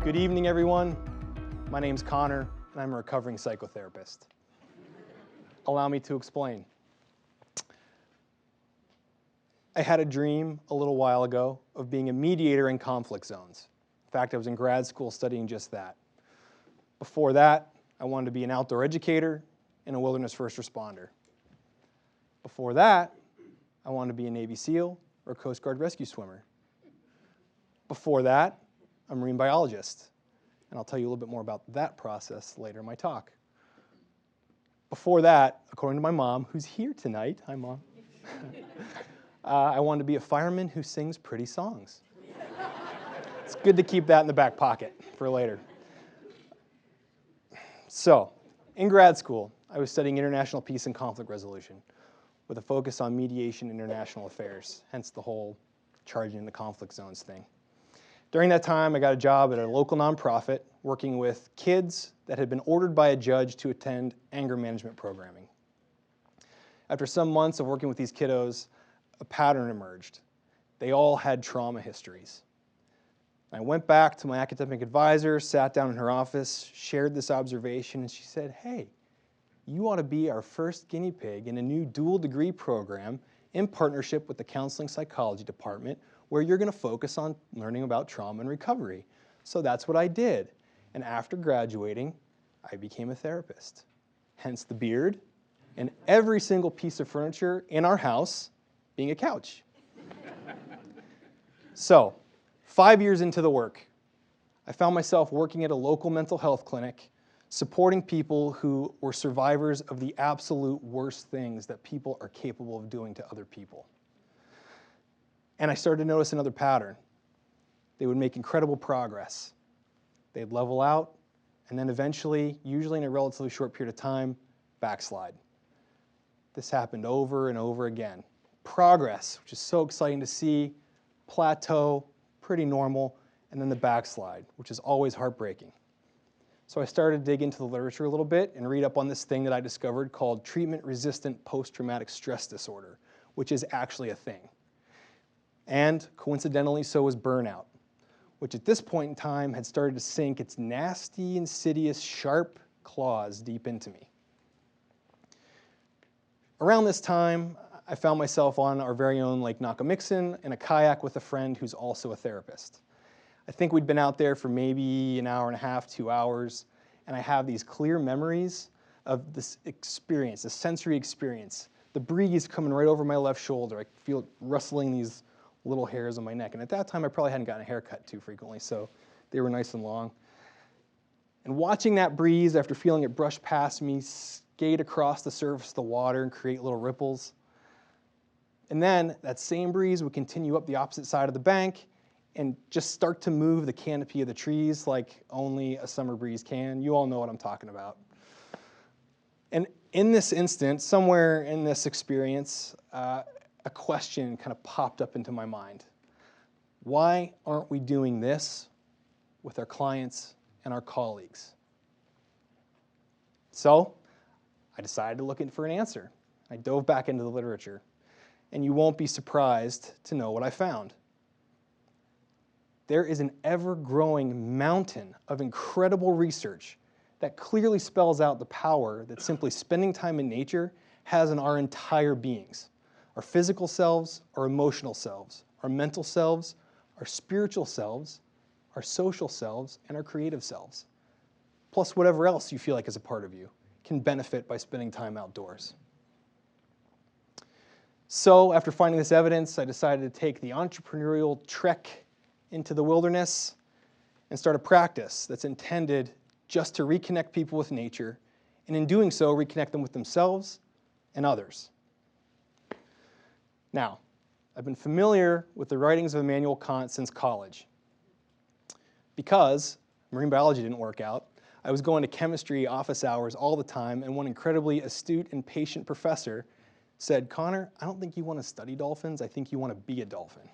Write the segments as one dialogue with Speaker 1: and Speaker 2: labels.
Speaker 1: Good evening, everyone. My name's Connor, and I'm a recovering psychotherapist. Allow me to explain. I had a dream a little while ago of being a mediator in conflict zones. In fact, I was in grad school studying just that. Before that, I wanted to be an outdoor educator and a wilderness first responder. Before that, I wanted to be a Navy SEAL or a Coast Guard rescue swimmer. Before that, I'm a marine biologist, and I'll tell you a little bit more about that process later in my talk. Before that, according to my mom, who's here tonight, hi Mom, I wanted to be a fireman who sings pretty songs. It's good to keep that in the back pocket for later. So, in grad school, I was studying international peace and conflict resolution with a focus on mediation and international affairs, hence the whole charging in the conflict zones thing. During that time, I got a job at a local nonprofit working with kids that had been ordered by a judge to attend anger management programming. After some months of working with these kiddos, a pattern emerged. They all had trauma histories. I went back to my academic advisor, sat down in her office, shared this observation, and she said, "Hey, you ought to be our first guinea pig in a new dual degree program in partnership with the counseling psychology department where you're going to focus on learning about trauma and recovery." So that's what I did. And after graduating, I became a therapist. Hence the beard and every single piece of furniture in our house being a couch. So, 5 years into the work, I found myself working at a local mental health clinic, supporting people who were survivors of the absolute worst things that people are capable of doing to other people. And I started to notice another pattern. They would make incredible progress. They'd level out, and then eventually, usually in a relatively short period of time, backslide. This happened over and over again. Progress, which is so exciting to see, plateau, pretty normal, and then the backslide, which is always heartbreaking. So I started to dig into the literature a little bit and read up on this thing that I discovered called treatment-resistant post-traumatic stress disorder, which is actually a thing. And coincidentally, so was burnout, which at this point in time had started to sink its nasty, insidious, sharp claws deep into me. Around this time, I found myself on our very own Lake Nakamixon in a kayak with a friend who's also a therapist. I think we'd been out there for maybe an hour and a half, 2 hours, and I have these clear memories of this experience, this sensory experience. The breeze coming right over my left shoulder. I feel it rustling these little hairs on my neck. And at that time, I probably hadn't gotten a haircut too frequently, so they were nice and long. And watching that breeze after feeling it brush past me, skate across the surface of the water and create little ripples. And then that same breeze would continue up the opposite side of the bank and just start to move the canopy of the trees like only a summer breeze can. You all know what I'm talking about. And in this instant, somewhere in this experience, a question kind of popped up into my mind. Why aren't we doing this with our clients and our colleagues? So I decided to look in for an answer. I dove back into the literature, and you won't be surprised to know what I found. There is an ever-growing mountain of incredible research that clearly spells out the power that simply spending time in nature has on our entire beings. Our physical selves, our emotional selves, our mental selves, our spiritual selves, our social selves, and our creative selves. Plus whatever else you feel like is a part of you can benefit by spending time outdoors. So after finding this evidence, I decided to take the entrepreneurial trek into the wilderness and start a practice that's intended just to reconnect people with nature, and in doing so, reconnect them with themselves and others. Now, I've been familiar with the writings of Immanuel Kant since college. Because marine biology didn't work out, I was going to chemistry office hours all the time, and one incredibly astute and patient professor said, "Connor, I don't think you want to study dolphins, I think you want to be a dolphin."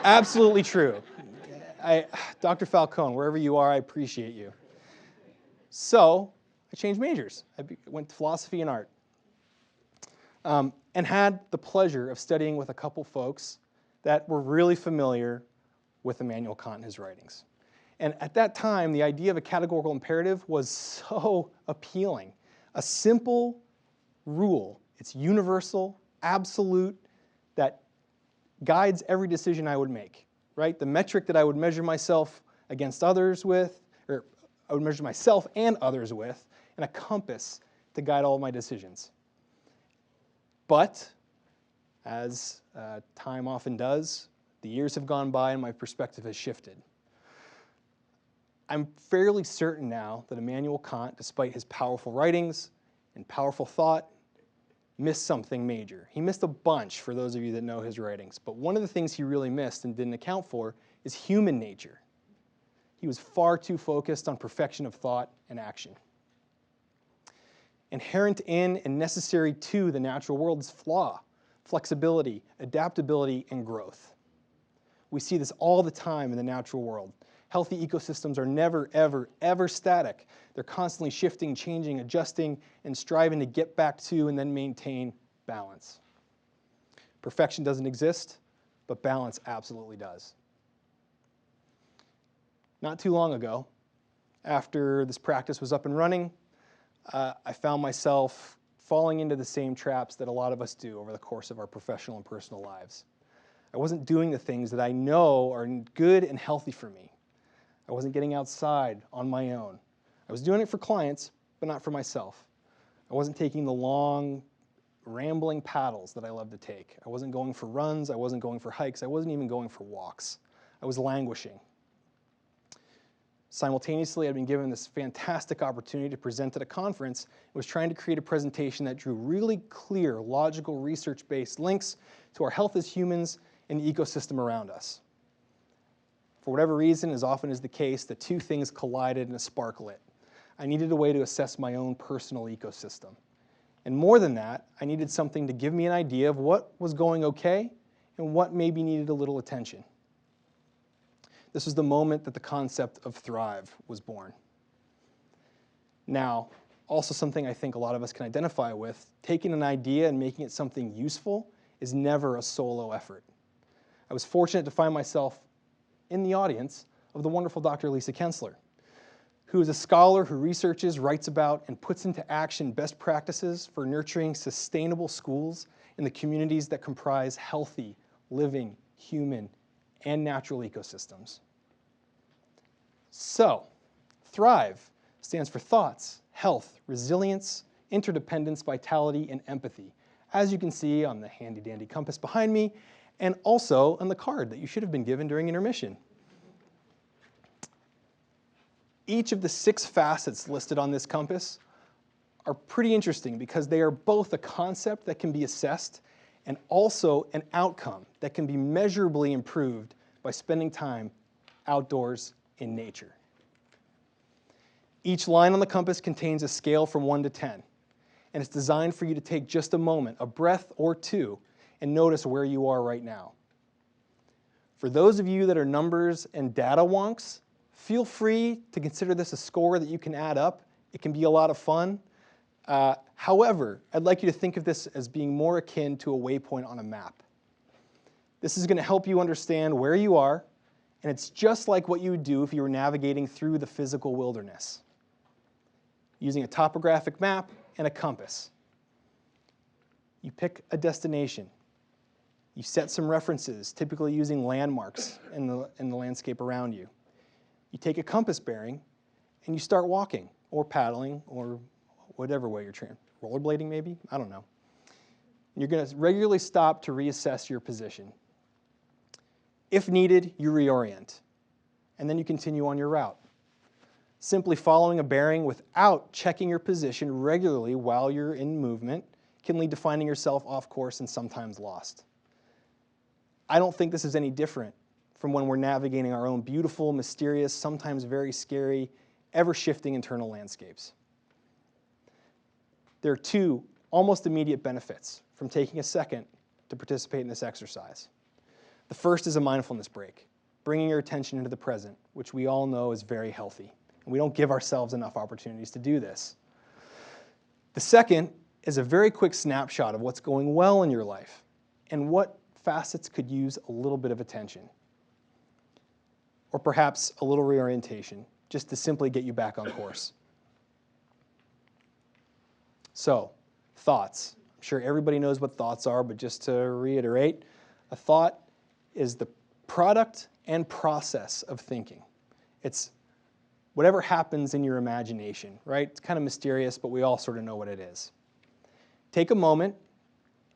Speaker 1: Absolutely true. Dr. Falcone, wherever you are, I appreciate you. So I changed majors. I went to philosophy and art. And had the pleasure of studying with a couple folks that were really familiar with Immanuel Kant and his writings. And at that time, the idea of a categorical imperative was so appealing. A simple rule, it's universal, absolute, that guides every decision I would make, right? The metric that I would measure myself against others with, or I would measure myself and others with, and a compass to guide all of my decisions. But, as time often does, the years have gone by and my perspective has shifted. I'm fairly certain now that Immanuel Kant, despite his powerful writings and powerful thought, missed something major. He missed a bunch, for those of you that know his writings, but one of the things he really missed and didn't account for is human nature. He was far too focused on perfection of thought and action. Inherent in and necessary to the natural world is flaw, flexibility, adaptability, and growth. We see this all the time in the natural world. Healthy ecosystems are never, ever, ever static. They're constantly shifting, changing, adjusting, and striving to get back to and then maintain balance. Perfection doesn't exist, but balance absolutely does. Not too long ago, after this practice was up and running, I found myself falling into the same traps that a lot of us do over the course of our professional and personal lives. I wasn't doing the things that I know are good and healthy for me. I wasn't getting outside on my own. I was doing it for clients, but not for myself. I wasn't taking the long, rambling paddles that I love to take. I wasn't going for runs. I wasn't going for hikes. I wasn't even going for walks. I was languishing. Simultaneously, I'd been given this fantastic opportunity to present at a conference and was trying to create a presentation that drew really clear, logical, research-based links to our health as humans and the ecosystem around us. For whatever reason, as often is the case, the two things collided and a spark lit. I needed a way to assess my own personal ecosystem. And more than that, I needed something to give me an idea of what was going okay and what maybe needed a little attention. This was the moment that the concept of Thrive was born. Now, also something I think a lot of us can identify with, taking an idea and making it something useful is never a solo effort. I was fortunate to find myself in the audience of the wonderful Dr. Lisa Kensler, who is a scholar who researches, writes about, and puts into action best practices for nurturing sustainable schools in the communities that comprise healthy, living, human, and natural ecosystems. So, Thrive stands for thoughts, health, resilience, interdependence, vitality, and empathy, as you can see on the handy-dandy compass behind me, and also on the card that you should have been given during intermission. Each of the 6 facets listed on this compass are pretty interesting because they are both a concept that can be assessed and also an outcome that can be measurably improved by spending time outdoors in nature. Each line on the compass contains a scale from 1 to 10, and it's designed for you to take just a moment, a breath or two, and notice where you are right now. For those of you that are numbers and data wonks, feel free to consider this a score that you can add up. It can be a lot of fun. However, I'd like you to think of this as being more akin to a waypoint on a map. This is going to help you understand where you are, and it's just like what you would do if you were navigating through the physical wilderness, using a topographic map and a compass. You pick a destination. You set some references, typically using landmarks in the landscape around you. You take a compass bearing, and you start walking, or paddling, or whatever way you're trained. Rollerblading, maybe? I don't know. You're going to regularly stop to reassess your position. If needed, you reorient, and then you continue on your route. Simply following a bearing without checking your position regularly while you're in movement can lead to finding yourself off course and sometimes lost. I don't think this is any different from when we're navigating our own beautiful, mysterious, sometimes very scary, ever-shifting internal landscapes. There are 2 almost immediate benefits from taking a second to participate in this exercise. The first is a mindfulness break, bringing your attention into the present, which we all know is very healthy, and we don't give ourselves enough opportunities to do this. The second is a very quick snapshot of what's going well in your life and what facets could use a little bit of attention. or perhaps a little reorientation, just to simply get you back on course. So, thoughts. I'm sure everybody knows what thoughts are, but just to reiterate, a thought is the product and process of thinking. It's whatever happens in your imagination, right? It's kind of mysterious, but we all sort of know what it is. Take a moment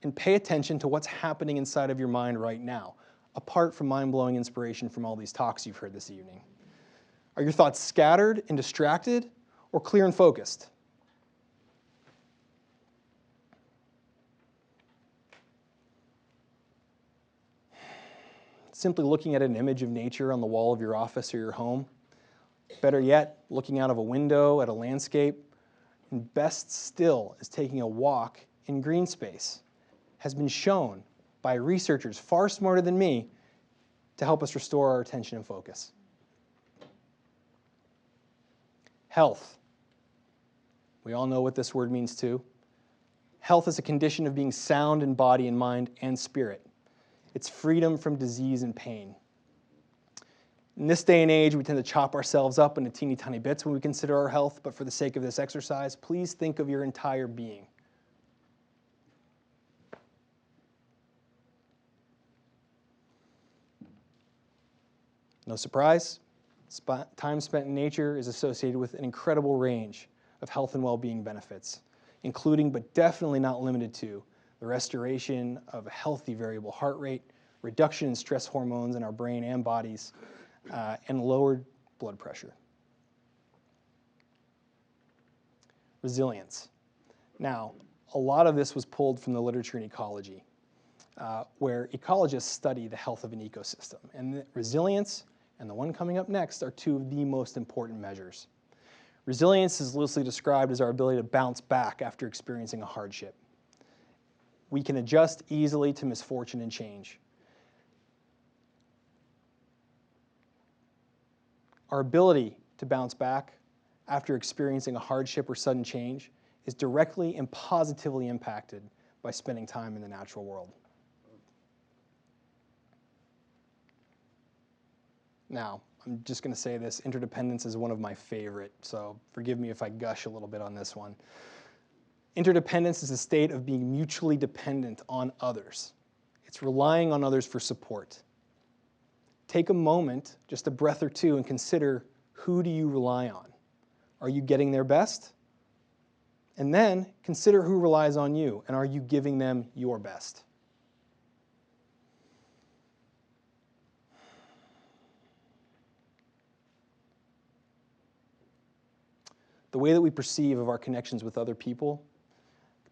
Speaker 1: and pay attention to what's happening inside of your mind right now, apart from mind-blowing inspiration from all these talks you've heard this evening. Are your thoughts scattered and distracted, or clear and focused? Simply looking at an image of nature on the wall of your office or your home. Better yet, looking out of a window at a landscape. And best still is taking a walk in green space. Has been shown by researchers far smarter than me to help us restore our attention and focus. Health. We all know what this word means too. Health is a condition of being sound in body and mind and spirit. It's freedom from disease and pain. In this day and age, we tend to chop ourselves up into teeny tiny bits when we consider our health, but for the sake of this exercise, please think of your entire being. No surprise, time spent in nature is associated with an incredible range of health and well-being benefits, including but definitely not limited to the restoration of a healthy variable heart rate, reduction in stress hormones in our brain and bodies, and lowered blood pressure. Resilience. Now, a lot of this was pulled from the literature in ecology, where ecologists study the health of an ecosystem. And resilience and the one coming up next are two of the most important measures. Resilience is loosely described as our ability to bounce back after experiencing a hardship. We can adjust easily to misfortune and change. Our ability to bounce back after experiencing a hardship or sudden change is directly and positively impacted by spending time in the natural world. Now, I'm just going to say this, interdependence is one of my favorite, so forgive me if I gush a little bit on this one. Interdependence is a state of being mutually dependent on others. It's relying on others for support. Take a moment, just a breath or two, and consider, who do you rely on? Are you getting their best? And then consider who relies on you, and are you giving them your best? The way that we perceive of our connections with other people,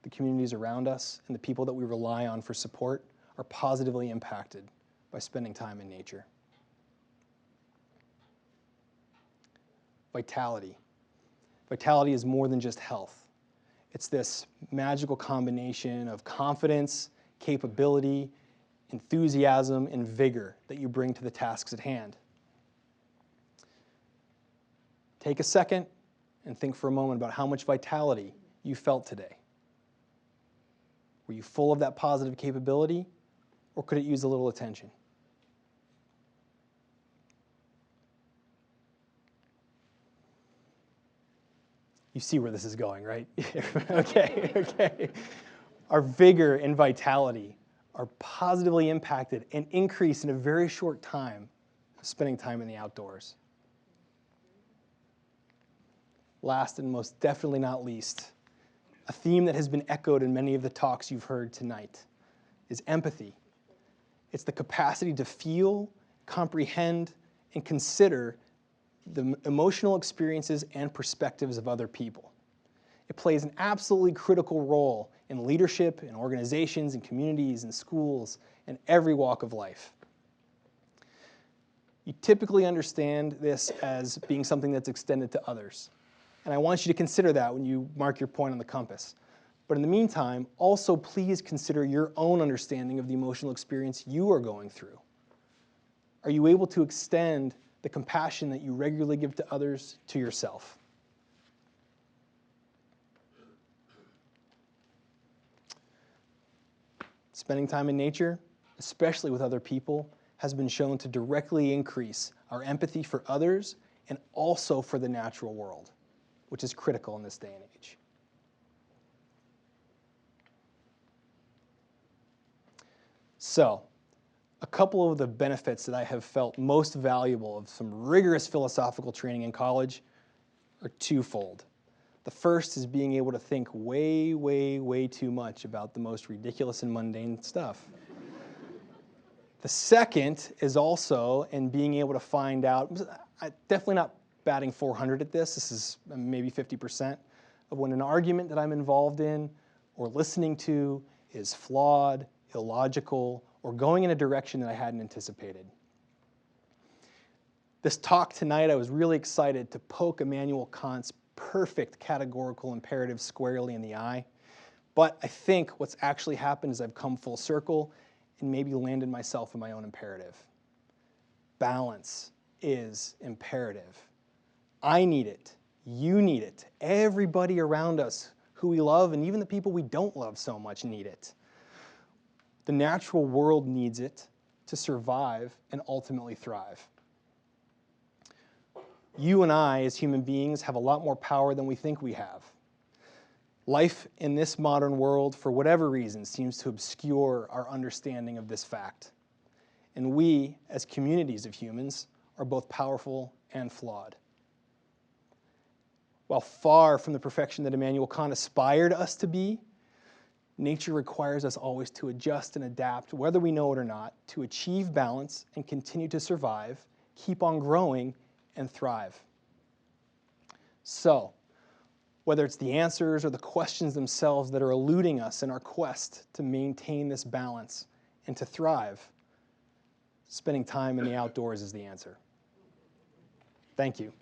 Speaker 1: the communities around us, and the people that we rely on for support are positively impacted by spending time in nature. Vitality. Vitality is more than just health. It's this magical combination of confidence, capability, enthusiasm, and vigor that you bring to the tasks at hand. Take a second and think for a moment about how much vitality you felt today. Were you full of that positive capability, or could it use a little attention? You see where this is going, right? Okay. Our vigor and vitality are positively impacted and increased in a very short time of spending time in the outdoors. Last and most definitely not least, a theme that has been echoed in many of the talks you've heard tonight is empathy. It's the capacity to feel, comprehend, and consider the emotional experiences and perspectives of other people. It plays an absolutely critical role in leadership, in organizations, in communities, in schools, and every walk of life. You typically understand this as being something that's extended to others. And I want you to consider that when you mark your point on the compass. But in the meantime, also please consider your own understanding of the emotional experience you are going through. Are you able to extend the compassion that you regularly give to others to yourself? Spending time in nature, especially with other people, has been shown to directly increase our empathy for others, and also for the natural world, which is critical in this day and age. So, a couple of the benefits that I have felt most valuable of some rigorous philosophical training in college are twofold. The first is being able to think way, way, way too much about the most ridiculous and mundane stuff. The second is also in being able to find out, definitely not batting 400 at this, this is maybe 50%, of when an argument that I'm involved in or listening to is flawed, illogical, or going in a direction that I hadn't anticipated. This talk tonight, I was really excited to poke Immanuel Kant's perfect categorical imperative squarely in the eye. But I think what's actually happened is I've come full circle and maybe landed myself in my own imperative. Balance is imperative. I need it. You need it. Everybody around us who we love and even the people we don't love so much need it. The natural world needs it to survive and ultimately thrive. You and I, as human beings, have a lot more power than we think we have. Life in this modern world, for whatever reason, seems to obscure our understanding of this fact. And we, as communities of humans, are both powerful and flawed. While far from the perfection that Immanuel Kant aspired us to be, nature requires us always to adjust and adapt, whether we know it or not, to achieve balance and continue to survive, keep on growing, and thrive. So, whether it's the answers or the questions themselves that are eluding us in our quest to maintain this balance and to thrive, spending time in the outdoors is the answer. Thank you.